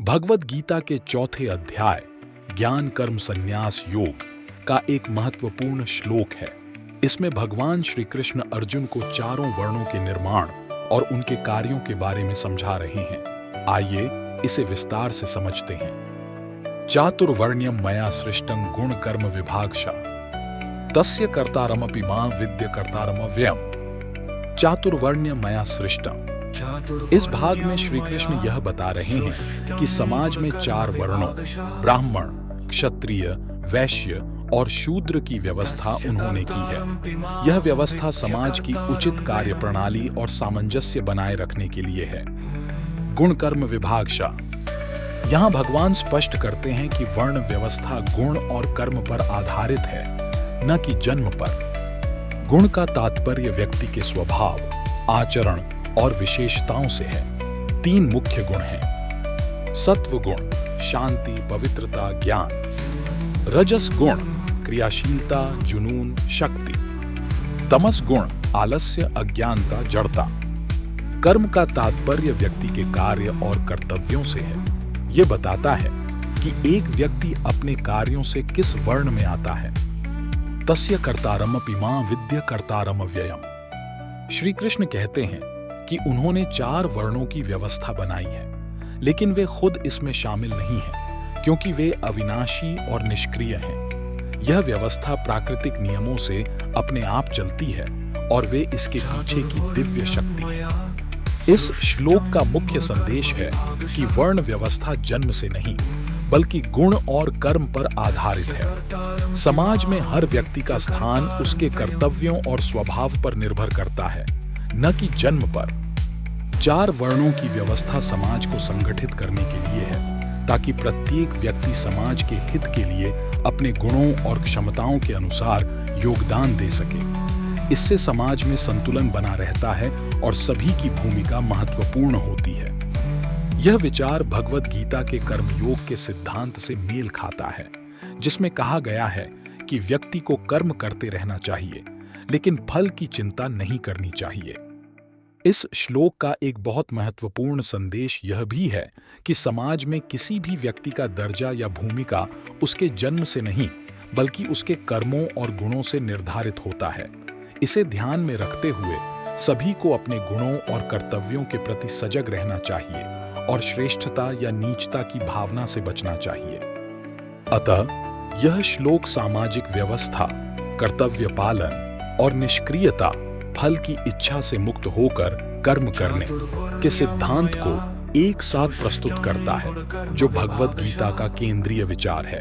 भगवद गीता के चौथे अध्याय ज्ञान कर्म संन्यास योग का एक महत्वपूर्ण श्लोक है। इसमें भगवान श्री कृष्ण अर्जुन को चारों वर्णों के निर्माण और उनके कार्यों के बारे में समझा रहे हैं। आइए इसे विस्तार से समझते हैं। चातुर्वर्ण्यम मया सृष्टं गुण कर्म विभागशः तस्य कर्तारमपि मां विद्य कर्तारमव्ययम्। चातुर्वर्ण्यम मया सृष्टं। इस भाग में श्री कृष्ण यह बता रहे हैं कि समाज में चार वर्णों ब्राह्मण, क्षत्रिय, वैश्य और शूद्र की व्यवस्था उन्होंने की है। यह व्यवस्था समाज की उचित कार्य प्रणाली और सामंजस्य बनाए रखने के लिए है। गुण कर्म विभागशः। यहाँ भगवान स्पष्ट करते हैं कि वर्ण व्यवस्था गुण और कर्म पर आधारित है, न कि जन्म पर। गुण का तात्पर्य व्यक्ति के स्वभाव, आचरण और विशेषताओं से है। तीन मुख्य गुण हैं। सत्व गुण शांति, पवित्रता, ज्ञान। रजस गुण क्रियाशीलता, जुनून, शक्ति। तमस गुण आलस्य, अज्ञानता, जड़ता। कर्म का तात्पर्य व्यक्ति के कार्य और कर्तव्यों से है। यह बताता है कि एक व्यक्ति अपने कार्यों से किस वर्ण में आता है। तस्य कर्तारमपि मां विद्य कर्तारमव्ययम्। श्री कृष्ण कहते हैं कि उन्होंने चार वर्णों की व्यवस्था बनाई है, लेकिन वे खुद इसमें शामिल नहीं हैं, क्योंकि वे अविनाशी और निष्क्रिय हैं। यह व्यवस्था प्राकृतिक नियमों से अपने आप चलती है और वे इसके पीछे की दिव्य शक्ति है। इस श्लोक का मुख्य संदेश है कि वर्ण व्यवस्था जन्म से नहीं, बल्कि गुण और कर्म पर आधारित है। समाज में हर व्यक्ति का स्थान उसके कर्तव्यों और स्वभाव पर निर्भर करता है, न कि जन्म पर। चार वर्णों की व्यवस्था समाज को संगठित करने के लिए है, ताकि प्रत्येक व्यक्ति समाज के हित के लिए अपने गुणों और क्षमताओं के अनुसार योगदान दे सके। इससे समाज में संतुलन बना रहता है और सभी की भूमिका महत्वपूर्ण होती है। यह विचार भगवद गीता के कर्मयोग के सिद्धांत से मेल खाता है, जिसमें कहा गया है कि व्यक्ति को कर्म करते रहना चाहिए, लेकिन फल की चिंता नहीं करनी चाहिए। इस श्लोक का एक बहुत महत्वपूर्ण संदेश यह भी है कि समाज में किसी भी व्यक्ति का दर्जा या भूमिका उसके जन्म से नहीं, बल्कि उसके कर्मों और गुणों से निर्धारित होता है। इसे ध्यान में रखते हुए सभी को अपने गुणों और कर्तव्यों के प्रति सजग रहना चाहिए और श्रेष्ठता या नीचता की भावना से बचना चाहिए। अतः यह श्लोक सामाजिक व्यवस्था, कर्तव्य पालन और निष्क्रियता, फल की इच्छा से मुक्त होकर कर्म करने के सिद्धांत को एक साथ प्रस्तुत करता है, जो भगवद गीता का केंद्रीय विचार है।